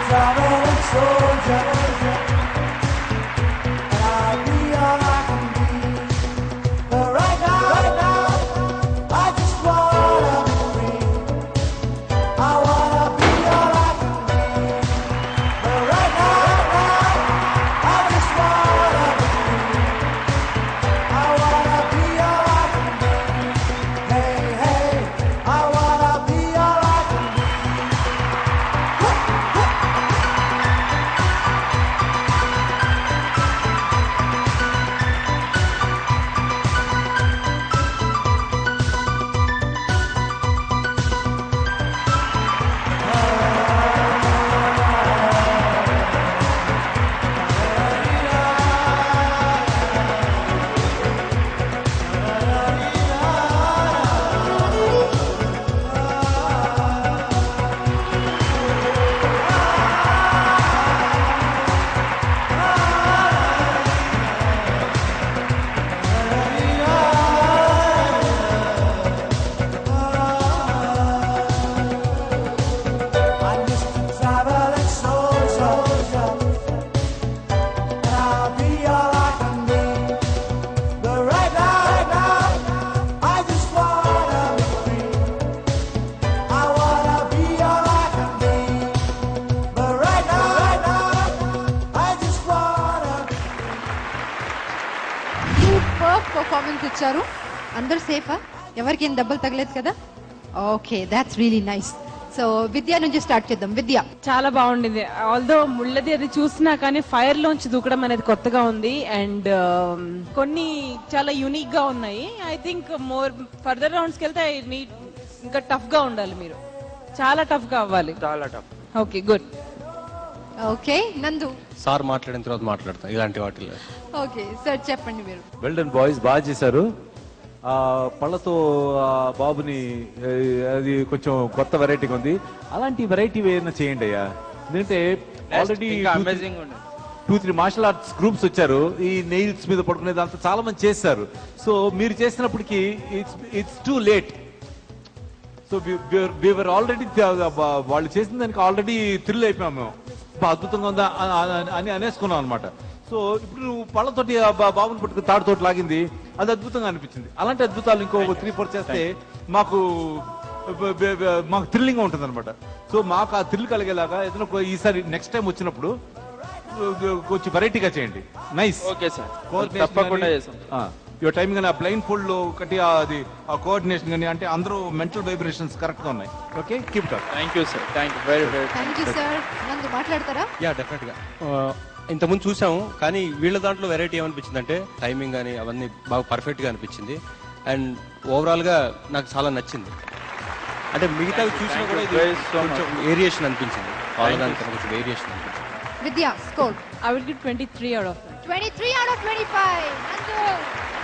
traveling soldier, and I'll be all I can be. But right now, I just wanna be free. I wanna be all I can be. But right now, I just wanna be free. I wanna be all I can be. Hey, hey, I wanna be all I can be. I'm just a traveling soldier, and I'll be all I can be. But right now, I just wanna be free. I wanna be all I can be. But right now, I just wanna be. Super performance ఇచ్చారు. అందరు సేఫా? ఎవరికి ఏం దెబ్బలు తగలేదు కదా? Okay, that's really nice. So Vidya నుంచి start చేద్దాం. విద్య, చాలా బాగుండింది. ఆల్దో ముళ్ళది అది చూసినా కానీ ఫైర్ లోంచి దూకడం అనేది కొత్తగా ఉంది. అండ్ కొన్ని చాలా యూనిక్ గా ఉన్నాయి. I think more further rounds కి వెళ్తే ఇంకా టఫ్ గా ఉండాలి. మీరు చాలా టఫ్ గా అవ్వాలి. చాలా టఫ్. Okay, good. ఓకే నందు. సార్ మాట్లాడిన తర్వాత మాట్లాడతాం ఇలాంటి వాటిలో. ఓకే సార్, చెప్పండి మీరు. వెల్ డన్ బాయ్స్, బాగా చేశారు. పళ్ళతో బాబుని అది కొంచెం కొత్త వెరైటీగా ఉంది. అలాంటి వెరైటీ ఏదైనా చేయండి అయ్యా. ఎందుకంటే ఆల్రెడీ అమేజింగ్ ఉంది. 2-3 మార్షల్ ఆర్ట్స్ గ్రూప్స్ వచ్చారు. ఈ నెయిల్స్ మీద పడుకునే దాంతో చాలా మంది చేస్తారు. సో మీరు చేసినప్పటికీ it's too late. So we are already వాళ్ళు చేసిన దానికి ఆల్రెడీ థ్రిల్ అయిపోయాము మేము. అద్భుతంగా ఉందా అని అనేసుకున్నాం అనమాట. సో ఇప్పుడు నువ్వు పళ్ళతోటి బాబుని పట్టుకుని తాడుతోటి లాగింది, అది అద్భుతంగా అనిపించింది. అలాంటి అద్భుతాలు ఇంకో 3-4 చేస్తే మాకు థ్రిల్లింగ్ ఉంటుంది అనమాట. సో మాకు ఆ థ్రిల్ కలిగేలాగా ఏదైనా ఈసారి నెక్స్ట్ టైం వచ్చినప్పుడు కొంచెం వెరైటీగా చేయండి. నైస్. ఓకే సార్, తప్పకుండా చేస్తాం. యువర్ టైం కానీ ఆ బ్లైండ్ ఫోల్డ్ లో ఒకటి అది ఆ కోఆర్డినేషన్ కానీ అంటే అందరూ మెంటల్ వైబ్రేషన్స్ కరెక్ట్ గా ఉన్నాయి. Okay, keep it up. Thank you sir, thank you very very. Thank you sir. నందు మాట్లాడతారా? యా, డెఫినెట్ గా. ఇంతకుముందు చూసాము కానీ వీళ్ళ దాంట్లో వెరైటీ ఏమనిపించింది అంటే టైమింగ్ కానీ అవన్నీ బాగా పర్ఫెక్ట్ గా అనిపించింది. అండ్ ఓవరాల్ గా నాకు చాలా నచ్చింది. అంటే మిగతావి చూసినా కూడా ఇది కొంచెం వేరియేషన్ అనిపించింది. వాళ్ళదానికి కొంచెం వేరియేషన్ అనిపించింది. Vidya, score. I will give 23 out of 23 out of 25. నందు,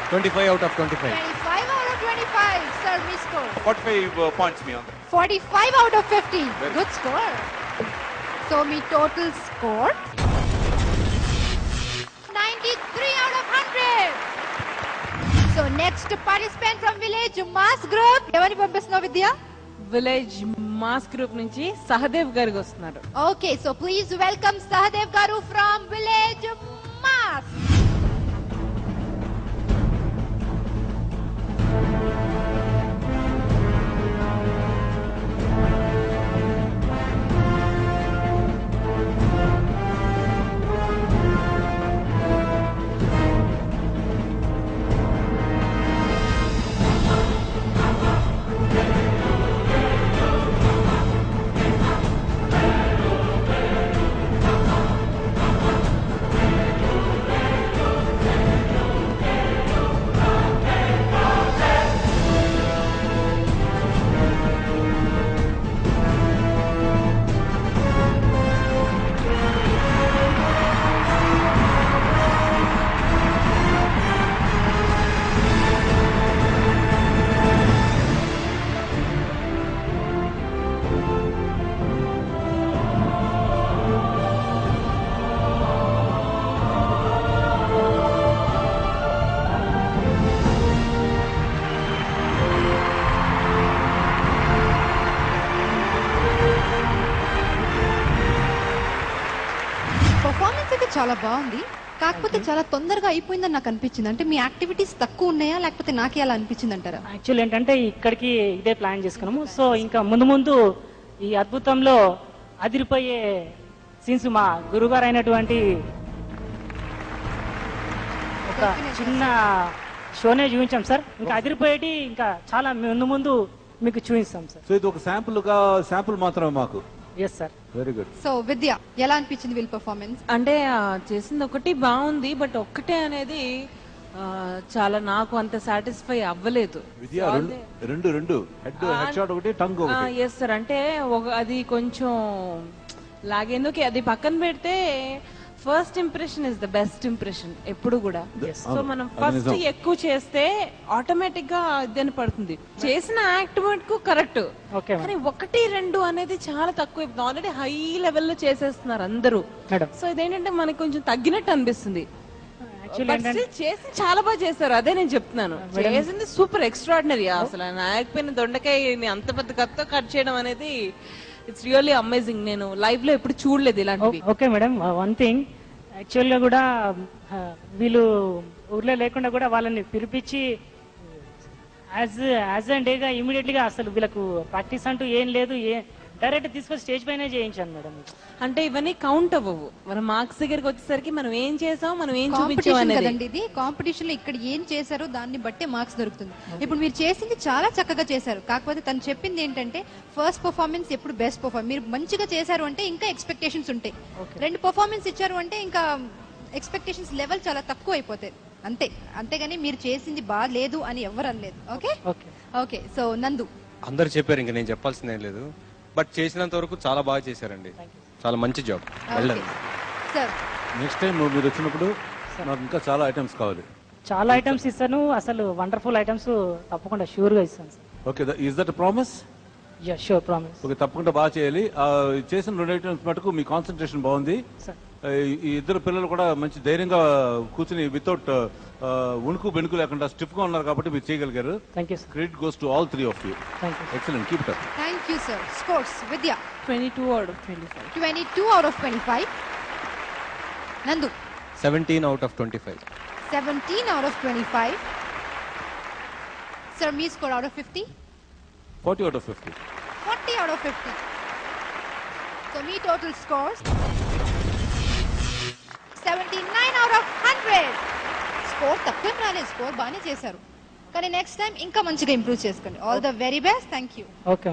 25 out of 25. 25 out of 25. Sir, me score? 45 points me on. 45 out of 50. Good score. So me total score 93 out of 100. So next participant from Village Mass Group. ఎవరిని పంపిస్తున్నావు విద్య? Village mass group నుంచి సహదేవ్ గారికి వస్తున్నారు. Okay, so please welcome Sahadev Garu from Village Mass. చాలా బాగుంది, కాకపోతే చాలా తొందరగా అయిపోయిందని నాకు అనిపించింది. అంటే మీ యాక్టివిటీస్ తక్కువ ఉన్నాయా, లేకపోతే నాకే అలా అనిపించింది అంటారా? యాక్చువల్ ఏంటంటే ఇక్కడికి ఇదే ప్లాన్ చేసుకున్నాము. సో ఇంకా ముందు ముందు ఈ అద్భుతంలో అదిరిపోయే సీన్స్ మా గురుగారు అయినటువంటి ఒక చిన్న షోనే చూపించాం సార్. ఇంకా అదిరిపోయేటి ఇంకా చాలా ముందు ముందు మీకు చూపిస్తాం సార్. సో ఇది ఒక శాంపుల్ మాత్రమే మాకు. Yes sir. Very good. So Vidya, ఎలా అనిపించింది వీళ్ళ పర్ఫార్మెన్స్? అంటే చేసింది ఒకటి బాగుంది, బట్ ఒక్కటే అనేది చాలా నాకు అంత సాటిస్ఫై అవ్వలేదు. విద్య రెండు హెడ్ షాట్ ఒకటి, టంగ్ ఒకటి. ఎస్ సార్, అంటే అది కొంచెం లాగేందుకు అది పక్కన పెడితే first impression is the best impression ఎప్పుడు కూడా. సో మనం ఫస్ట్ ఎక్కువ చేస్తే ఆటోమేటిక్ గా ఇదని పడుతుంది. చేసిన యాక్ట్ మటుకు కరెక్ట్, కానీ 1, 2 అనేది చాలా తక్కువ. ఆల్రెడీ హై లెవెల్లో చేసేస్తున్నారు అందరూ. సో ఇదేంటంటే మనకి కొంచెం తగ్గినట్టు అనిపిస్తుంది. చేసి చాలా బాగా చేశారు, అదే నేను చెప్తున్నాను. చేసింది సూపర్ ఎక్స్ట్రాడినరీ. అసలు నాయకపోయిన దొండకాయ అంత పెద్ద కత్తో కట్ చేయడం అనేది ఇట్స్ రియల్లీ అమేజింగ్. నేను లైవ్ లో ఎప్పుడు చూడలేదు ఇలాంటివి. Okay madam, one thing actual గా కూడా వీళ్ళు ఊర్లో లేకుండా కూడా వాళ్ళని పిలిపించి యాజ్ అండ్ డేగా ఇమీడియట్ గా అసలు వీళ్ళకు ప్రాక్టీస్ అంటూ ఏం లేదు, డైరెక్ట్ తీసుకొని స్టేజ్ పైన చేయించాను మేడం. అంటే ఇవన్నీ కౌంట్ అవ్వవు. మన మార్క్స్ దగ్గరికి వచ్చేసరికి మనం ఏం చేసాం, మనం ఏం కాంపిటీషన్ చూపించాం కదండి ఇది. కాంపిటీషన్ లో ఇక్కడ ఏం చేశారో దాన్ని బట్టే మార్క్స్ దొరుకుతుంది. ఇప్పుడు మీరు చేసింది చాలా చక్కగా చేశారు, కాకపోతే తను చెప్పింది ఏంటంటే ఫస్ట్ పర్ఫార్మెన్స్ ఎప్పుడు బెస్ట్ పర్ఫార్మెన్స్. మీరు మంచిగా చేశారు అంటే ఇంకా ఎక్స్పెక్టేషన్స్ ఉంటాయి. 2 పర్ఫార్మెన్స్ ఇచ్చారు అంటే ఇంకా ఎక్స్పెక్టేషన్స్ లెవెల్ చాలా తక్కువ అయిపోతాయి అంతే. అంతేగాని మీరు చేసింది బాగాలేదు అని ఎవరు అనలేదు. Okay okay. సో నందు, అందరు చెప్పారు, ఇంకా నేను చెప్పాల్సిందేం లేదు. బట్ చేసినంత వరకు చాలా బాగా చేశారండి, చాలా మంచి జాబ్. వెళ్ళండి సార్. నెక్స్ట్ టైం మీరు వచ్చినప్పుడు నాకు ఇంకా చాలా ఐటమ్స్ కావాలి. చాలా ఐటమ్స్ ఇస్తాను, అసలు వండర్ఫుల్ ఐటమ్స్ తప్పకుండా షూర్ గా ఇస్తాను sir. Okay, is that promise? Sure promise. Okay, తప్పకుండా బాగా చేయాలి. చేసిన 2 ఐటమ్స్ మటుకు మీ కాన్సన్ట్రేషన్ బాగుంది. ఈ ఇద్దరు పిల్లలు కూడా మంచి ధైర్యంగా కూర్చుని వితౌట్ ఉణుకు బెణుకు లేకుండా స్టిఫ్ గా ఉన్నారు కాబట్టి మీరు చేయగలిగారు. Credit goes to all 3 of you. Excellent, keep it up. Thank you sir. Scores Vidya 22 out of 25. 22 out of 25. నందు 17 out of 25. 17 out of 25. Sir, me score out of 50? 40 out of 50. 40 out of 50. So me total scores 79 out of 100. Score తక్కువేం రాలేదు, score బాగానే చేశారు, కానీ next time ఇంకా మంచిగా improve చేసుకోండి. All the very best. Thank you. Okay.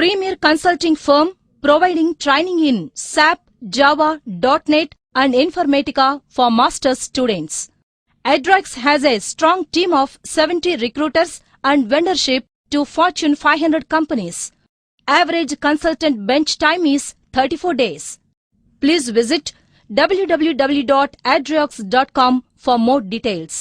Premier consulting firm providing training in SAP, Java, .NET and Informatica for master's students. Adrex has a strong team of 70 recruiters and vendorship to Fortune 500 companies. Average consultant bench time is 34 days. Please visit www.adrex.com for more details.